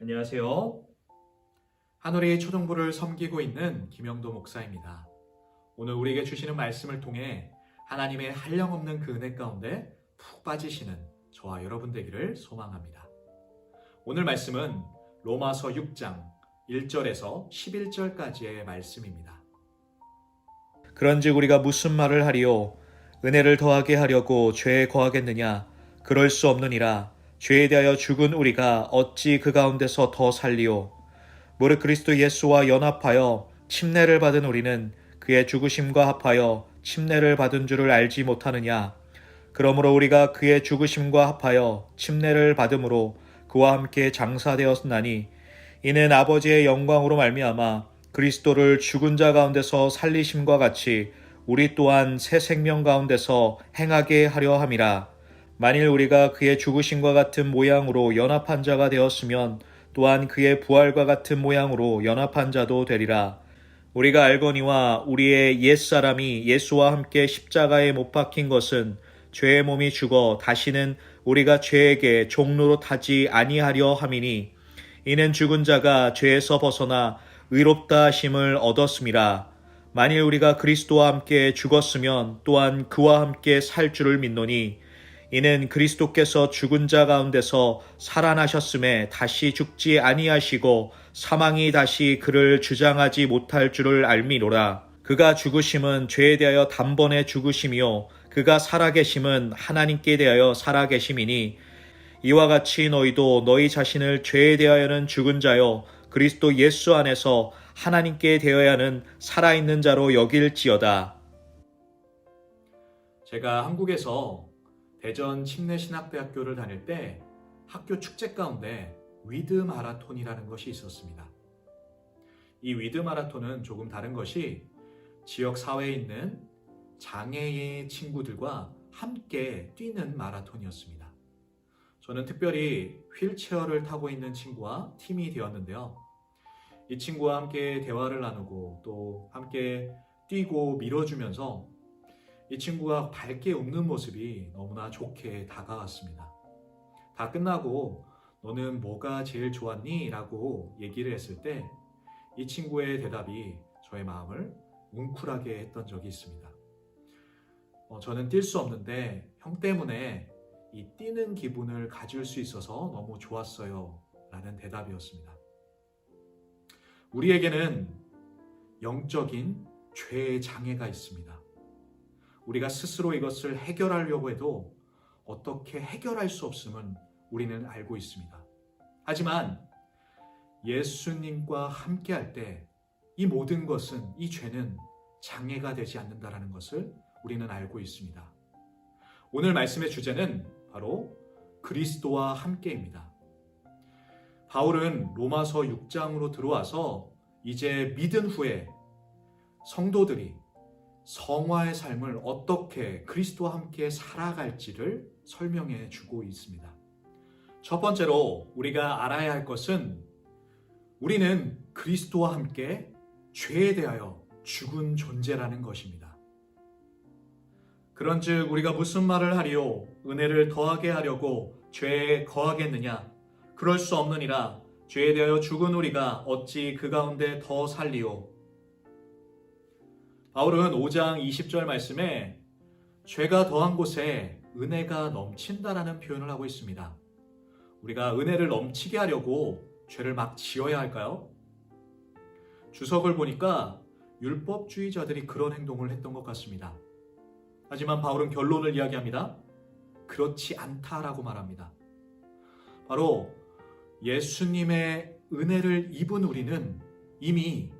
안녕하세요. 하늘의 초등부를 섬기고 있는 김영도 목사입니다. 오늘 우리에게 주시는 말씀을 통해 하나님의 한량없는 그 은혜 가운데 푹 빠지시는 저와 여러분 되기를 소망합니다. 오늘 말씀은 로마서 6장 1절에서 11절까지의 말씀입니다. 그런즉 우리가 무슨 말을 하리요? 은혜를 더하게 하려고 죄에 거하겠느냐? 그럴 수 없느니라. 죄에 대하여 죽은 우리가 어찌 그 가운데서 더 살리요? 무릇 그리스도 예수와 연합하여 침례를 받은 우리는 그의 죽으심과 합하여 침례를 받은 줄을 알지 못하느냐? 그러므로 우리가 그의 죽으심과 합하여 침례를 받음으로 그와 함께 장사되었나니 이는 아버지의 영광으로 말미암아 그리스도를 죽은 자 가운데서 살리심과 같이 우리 또한 새 생명 가운데서 행하게 하려 함이라. 만일 우리가 그의 죽으심과 같은 모양으로 연합한 자가 되었으면 또한 그의 부활과 같은 모양으로 연합한 자도 되리라. 우리가 알거니와 우리의 옛사람이 예수와 함께 십자가에 못 박힌 것은 죄의 몸이 죽어 다시는 우리가 죄에게 종로로 타지 아니하려 함이니 이는 죽은 자가 죄에서 벗어나 의롭다 하심을 얻었음이라. 만일 우리가 그리스도와 함께 죽었으면 또한 그와 함께 살 줄을 믿노니 이는 그리스도께서 죽은 자 가운데서 살아나셨음에 다시 죽지 아니하시고 사망이 다시 그를 주장하지 못할 줄을 알미노라. 그가 죽으심은 죄에 대하여 단번에 죽으심이요 그가 살아계심은 하나님께 대하여 살아계심이니 이와 같이 너희도 너희 자신을 죄에 대하여는 죽은 자요 그리스도 예수 안에서 하나님께 대하여는 살아있는 자로 여길지어다. 제가 한국에서 대전 침례신학대학교를 다닐 때 학교 축제 가운데 위드 마라톤이라는 것이 있었습니다. 이 위드 마라톤은 조금 다른 것이 지역 사회에 있는 장애인 친구들과 함께 뛰는 마라톤이었습니다. 저는 특별히 휠체어를 타고 있는 친구와 팀이 되었는데요. 이 친구와 함께 대화를 나누고 또 함께 뛰고 밀어주면서 이 친구가 밝게 웃는 모습이 너무나 좋게 다가왔습니다. 다 끝나고 너는 뭐가 제일 좋았니? 라고 얘기를 했을 때 이 친구의 대답이 저의 마음을 뭉클하게 했던 적이 있습니다. 저는 뛸 수 없는데 형 때문에 이 뛰는 기분을 가질 수 있어서 너무 좋았어요 라는 대답이었습니다. 우리에게는 영적인 죄의 장애가 있습니다. 우리가 스스로 이것을 해결하려고 해도 어떻게 해결할 수 없음은 우리는 알고 있습니다. 하지만 예수님과 함께할 때 이 모든 것은, 이 죄는 장애가 되지 않는다는 것을 우리는 알고 있습니다. 오늘 말씀의 주제는 바로 그리스도와 함께입니다. 바울은 로마서 6장으로 들어와서 이제 믿은 후에 성도들이 성화의 삶을 어떻게 그리스도와 함께 살아갈지를 설명해 주고 있습니다. 첫 번째로 우리가 알아야 할 것은 우리는 그리스도와 함께 죄에 대하여 죽은 존재라는 것입니다. 그런즉 우리가 무슨 말을 하리요? 은혜를 더하게 하려고 죄에 거하겠느냐? 그럴 수 없느니라. 죄에 대하여 죽은 우리가 어찌 그 가운데 더 살리요? 바울은 5장 20절 말씀에 죄가 더한 곳에 은혜가 넘친다라는 표현을 하고 있습니다. 우리가 은혜를 넘치게 하려고 죄를 막 지어야 할까요? 주석을 보니까 율법주의자들이 그런 행동을 했던 것 같습니다. 하지만 바울은 결론을 이야기합니다. 그렇지 않다라고 말합니다. 바로 예수님의 은혜를 입은 우리는 이미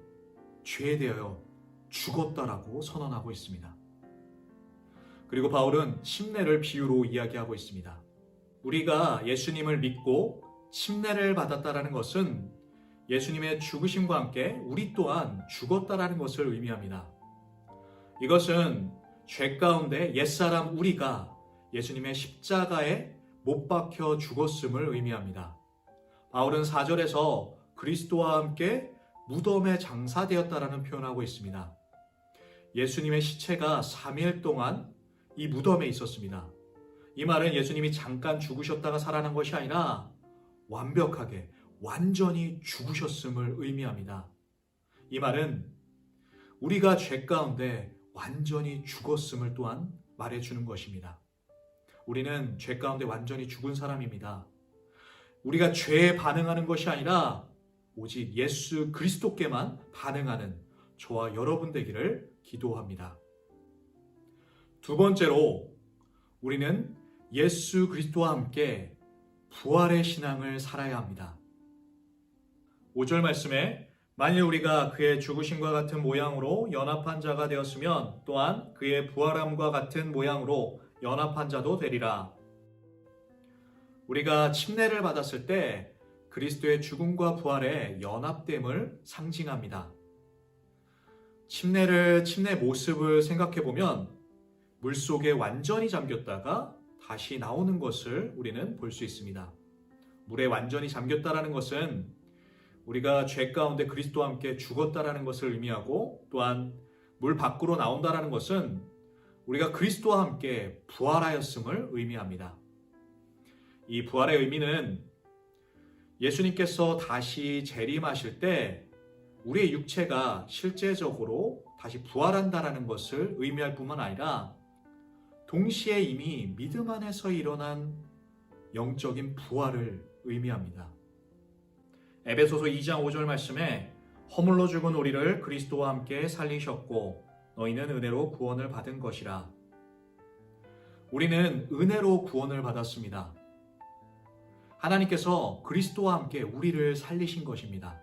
죄에 대하여 죽었다라고 선언하고 있습니다. 그리고 바울은 침례를 비유로 이야기하고 있습니다. 우리가 예수님을 믿고 침례를 받았다라는 것은 예수님의 죽으심과 함께 우리 또한 죽었다라는 것을 의미합니다. 이것은 죄 가운데 옛사람 우리가 예수님의 십자가에 못 박혀 죽었음을 의미합니다. 바울은 4절에서 그리스도와 함께 무덤에 장사되었다라는 표현을 하고 있습니다. 예수님의 시체가 3일 동안 이 무덤에 있었습니다. 이 말은 예수님이 잠깐 죽으셨다가 살아난 것이 아니라 완벽하게 완전히 죽으셨음을 의미합니다. 이 말은 우리가 죄 가운데 완전히 죽었음을 또한 말해주는 것입니다. 우리는 죄 가운데 완전히 죽은 사람입니다. 우리가 죄에 반응하는 것이 아니라 오직 예수 그리스도께만 반응하는 저와 여러분 되기를 기도합니다. 두 번째로 우리는 예수 그리스도와 함께 부활의 신앙을 살아야 합니다. 5절 말씀에 만일 우리가 그의 죽으심과 같은 모양으로 연합한 자가 되었으면 또한 그의 부활함과 같은 모양으로 연합한 자도 되리라. 우리가 침례를 받았을 때 그리스도의 죽음과 부활의 연합됨을 상징합니다. 침례 모습을 생각해보면 물속에 완전히 잠겼다가 다시 나오는 것을 우리는 볼 수 있습니다. 물에 완전히 잠겼다라는 것은 우리가 죄 가운데 그리스도와 함께 죽었다라는 것을 의미하고, 또한 물 밖으로 나온다라는 것은 우리가 그리스도와 함께 부활하였음을 의미합니다. 이 부활의 의미는 예수님께서 다시 재림하실 때 우리의 육체가 실제적으로 다시 부활한다라는 것을 의미할 뿐만 아니라 동시에 이미 믿음 안에서 일어난 영적인 부활을 의미합니다. 에베소서 2장 5절 말씀에 허물로 죽은 우리를 그리스도와 함께 살리셨고 너희는 은혜로 구원을 받은 것이라. 우리는 은혜로 구원을 받았습니다. 하나님께서 그리스도와 함께 우리를 살리신 것입니다.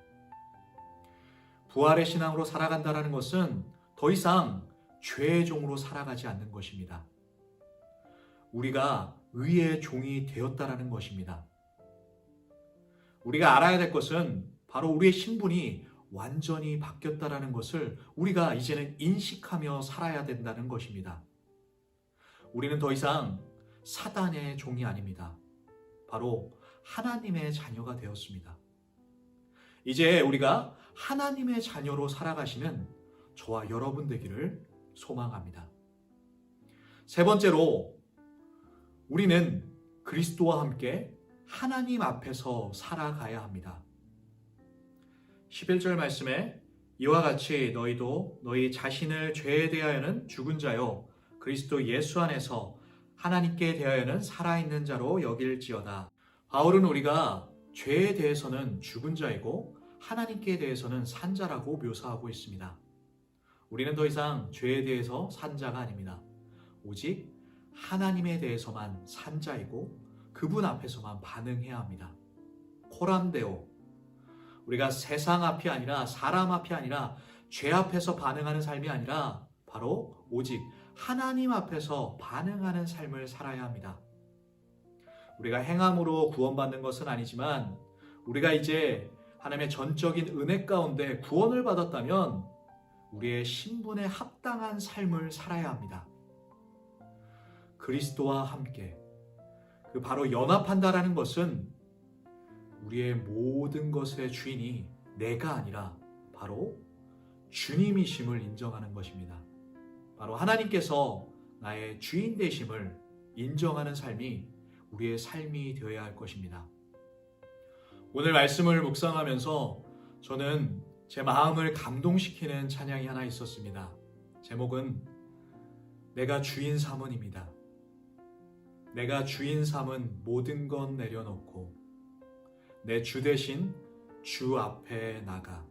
부활의 신앙으로 살아간다는 것은 더 이상 죄의 종으로 살아가지 않는 것입니다. 우리가 의의 종이 되었다라는 것입니다. 우리가 알아야 될 것은 바로 우리의 신분이 완전히 바뀌었다라는 것을 우리가 이제는 인식하며 살아야 된다는 것입니다. 우리는 더 이상 사단의 종이 아닙니다. 바로 하나님의 자녀가 되었습니다. 이제 우리가 하나님의 자녀로 살아가시는 저와 여러분 되기를 소망합니다. 세 번째로 우리는 그리스도와 함께 하나님 앞에서 살아가야 합니다. 11절 말씀에 이와 같이 너희도 너희 자신을 죄에 대하여는 죽은 자요 그리스도 예수 안에서 하나님께 대하여는 살아있는 자로 여길지어다. 바울은 우리가 죄에 대해서는 죽은 자이고 하나님께 대해서는 산 자라고 묘사하고 있습니다. 우리는 더 이상 죄에 대해서 산 자가 아닙니다. 오직 하나님에 대해서만 산 자이고 그분 앞에서만 반응해야 합니다. 코람데오, 우리가 세상 앞이 아니라 사람 앞이 아니라 죄 앞에서 반응하는 삶이 아니라 바로 오직 하나님 앞에서 반응하는 삶을 살아야 합니다. 우리가 행함으로 구원받는 것은 아니지만 우리가 이제 하나님의 전적인 은혜 가운데 구원을 받았다면 우리의 신분에 합당한 삶을 살아야 합니다. 그리스도와 함께 그 바로 연합한다라는 것은 우리의 모든 것의 주인이 내가 아니라 바로 주님이심을 인정하는 것입니다. 바로 하나님께서 나의 주인 되심을 인정하는 삶이 우리의 삶이 되어야 할 것입니다. 오늘 말씀을 묵상하면서 저는 제 마음을 감동시키는 찬양이 하나 있었습니다. 제목은 내가 주인 삼은입니다. 내가 주인 삼은 모든 것 내려놓고 내 주 대신 주 앞에 나가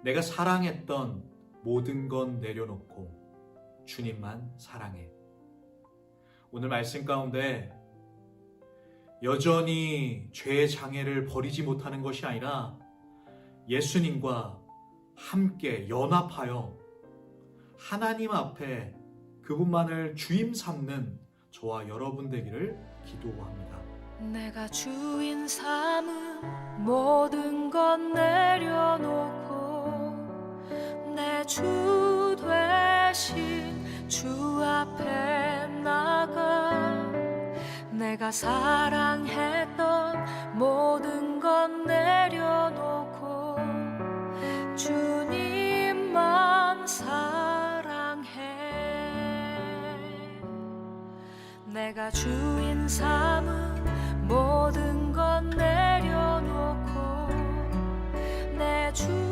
내가 사랑했던 모든 것 내려놓고 주님만 사랑해. 오늘 말씀 가운데 여전히 죄의 장애를 버리지 못하는 것이 아니라 예수님과 함께 연합하여 하나님 앞에 그분만을 주임 삼는 저와 여러분 되기를 기도합니다. 내가 주인 삼은 모든 것 내려놓고 내 주 되신 주 앞에 나가 내가 사랑했던 모든 것 내려놓고 주님만 사랑해. 내가 주인 삼은 모든 것 내려놓고 주